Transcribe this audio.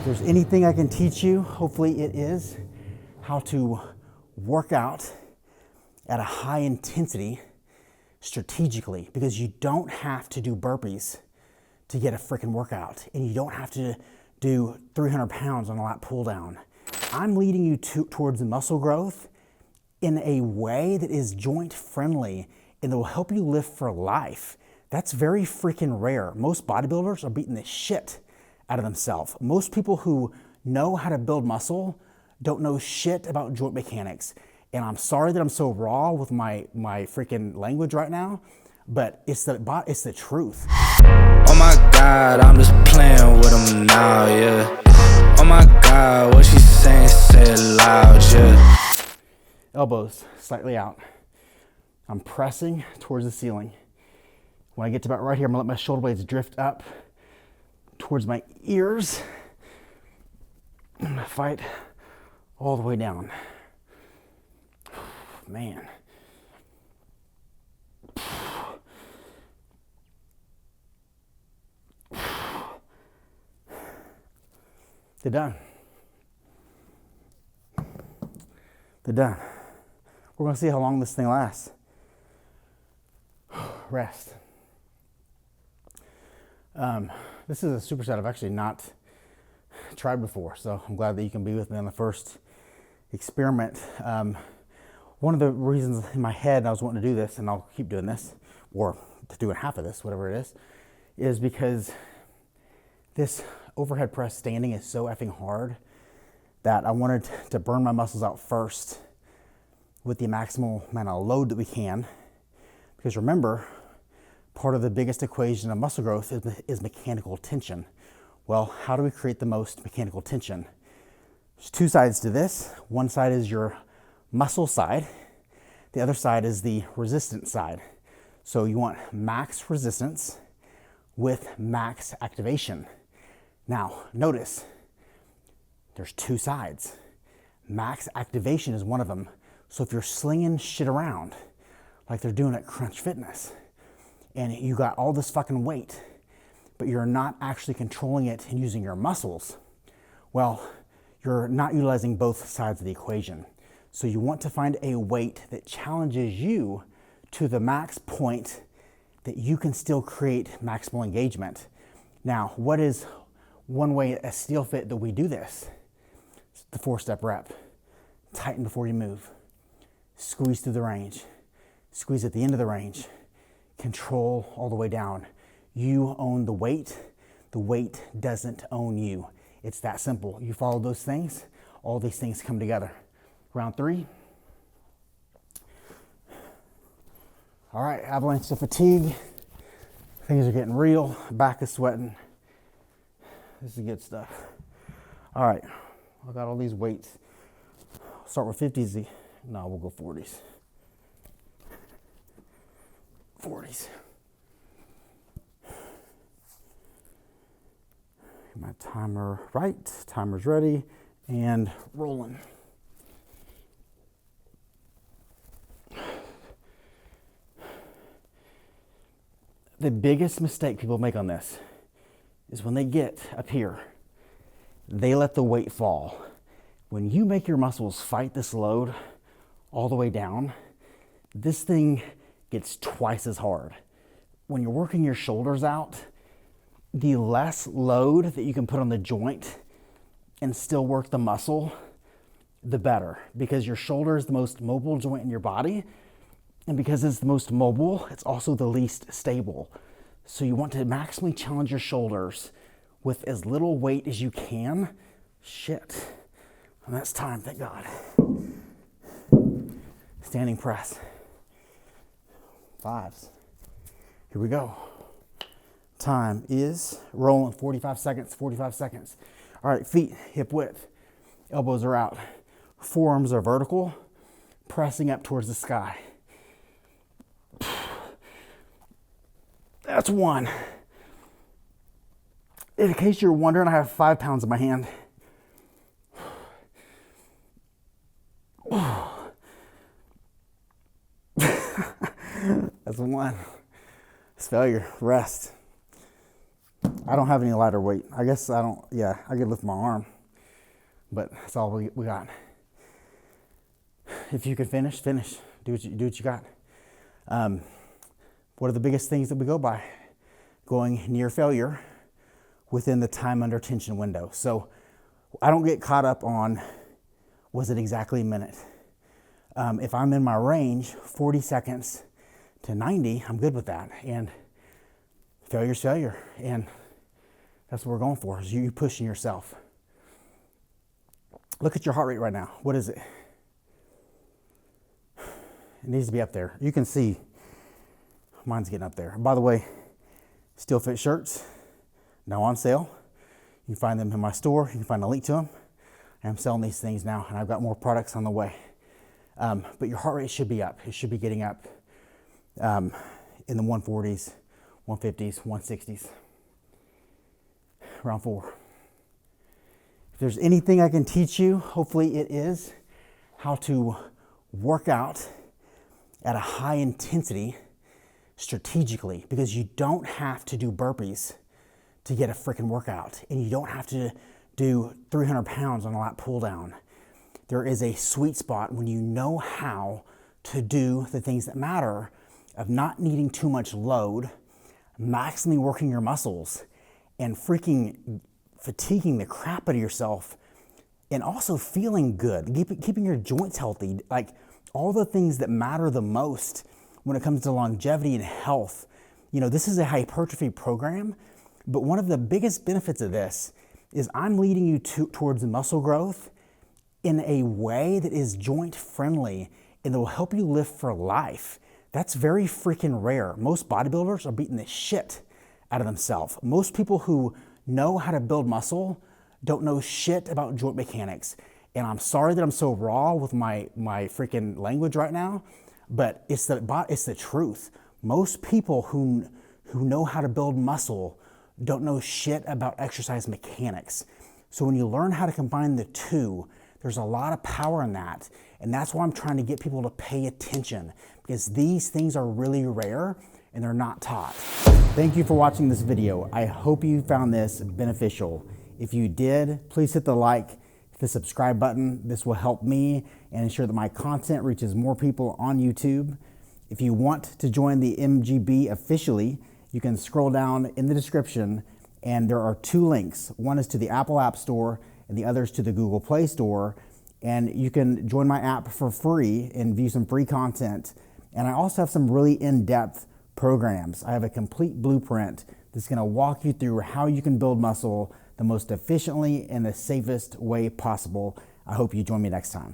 If there's anything I can teach you, hopefully it is how to work out at a high intensity strategically, because you don't have to do burpees to get a freaking workout, and you don't have to do 300 pounds on a lat pull down. I'm leading you towards muscle growth in a way that is joint friendly and that will help you live for life. That's very freaking rare. Most bodybuilders are beating the shit out of themselves. Most people who know how to build muscle don't know shit about joint mechanics. And I'm sorry that I'm so raw with my freaking language right now, but it's the truth. Oh my God, I'm just playing with them now, yeah. Oh my God, what she saying, say it loud, yeah. Elbows slightly out. I'm pressing towards the ceiling. When I get to about right here, I'm gonna let my shoulder blades drift up towards my ears. I'm gonna fight all the way down. Man. They're done. They're done. We're gonna see how long this thing lasts. Rest. This is a superset I've actually not tried before, so I'm glad that you can be with me on the first experiment. One of the reasons in my head I was wanting to do this, and I'll keep doing this, or doing half of this, whatever it is because this overhead press standing is so effing hard that I wanted to burn my muscles out first with the maximal amount of load that we can. Because remember, part of the biggest equation of muscle growth is mechanical tension. Well, how do we create the most mechanical tension? There's two sides to this. One side is your muscle side. The other side is the resistance side. So you want max resistance with max activation. Now, notice, there's two sides. Max activation is one of them. So if you're slinging shit around, like they're doing at Crunch Fitness, and you got all this fucking weight, but you're not actually controlling it and using your muscles, well, you're not utilizing both sides of the equation. So you want to find a weight that challenges you to the max point that you can still create maximal engagement. Now, what is one way at STEELEFIT that we do this? It's the 4-step rep. Tighten before you move. Squeeze through the range. Squeeze at the end of the range. Control all the way down. You own the weight. The weight doesn't own you. It's that simple. You follow those things, all these things come together. Round 3. All right, avalanche of fatigue. Things are getting real. Back is sweating. This is good stuff. All right, I got all these weights. I'll start with 50s. No, we'll go 40s. 40s. My timer right, timer's ready, and rolling. The biggest mistake people make on this is when they get up here, they let the weight fall. When you make your muscles fight this load all the way down, this thing gets twice as hard. When you're working your shoulders out, the less load that you can put on the joint and still work the muscle, the better. Because your shoulder is the most mobile joint in your body, and because it's the most mobile, it's also the least stable. So you want to maximally challenge your shoulders with as little weight as you can. Shit. And that's time, thank God. Standing press. 5s. Here we go. Time is rolling. 45 seconds, 45 seconds. All right, feet hip width. Elbows are out. Forearms are vertical, pressing up towards the sky. That's 1. In case you're wondering, I have 5 pounds in my hand. That's 1. It's failure. Rest. I don't have any lighter weight. I guess I don't, yeah, I could lift my arm, but that's all we got. If you can finish, finish. Do what you got. What are the biggest things that we go by? Going near failure within the time under tension window. So I don't get caught up on, was it exactly a minute? If I'm in my range, 40 seconds to 90, I'm good with that. And failure's failure. And that's what we're going for, is you pushing yourself. Look at your heart rate right now. What is it? It needs to be up there. You can see mine's getting up there. By the way, STEELEFIT shirts, now on sale. You can find them in my store. You can find a link to them. I'm selling these things now, and I've got more products on the way. But your heart rate should be up. It should be getting up in the 140s, 150s, 160s. Round 4. If there's anything I can teach you, hopefully it is how to work out at a high intensity strategically, because you don't have to do burpees to get a freaking workout, and you don't have to do 300 pounds on a lat pull down. There is a sweet spot when you know how to do the things that matter, of not needing too much load, maximally working your muscles, and freaking fatiguing the crap out of yourself, and also feeling good, keeping your joints healthy, like all the things that matter the most when it comes to longevity and health. You know, this is a hypertrophy program, but one of the biggest benefits of this is I'm leading you towards muscle growth in a way that is joint friendly and that will help you live for life. That's very freaking rare. Most bodybuilders are beating the shit out of themselves. Most people who know how to build muscle don't know shit about joint mechanics. And I'm sorry that I'm so raw with my freaking language right now, but it's the truth. Most people who know how to build muscle don't know shit about exercise mechanics. So when you learn how to combine the two, there's a lot of power in that. And that's why I'm trying to get people to pay attention, because these things are really rare and they're not taught. Thank you for watching this video. I hope you found this beneficial. If you did, please hit the like, hit the subscribe button. This will help me and ensure that my content reaches more people on YouTube. If you want to join the MGB officially, you can scroll down in the description, and there are 2 links. One is to the Apple App Store and the other is to the Google Play Store. And you can join my app for free and view some free content. And I also have some really in-depth programs. I have a complete blueprint that's gonna walk you through how you can build muscle the most efficiently and the safest way possible. I hope you join me next time.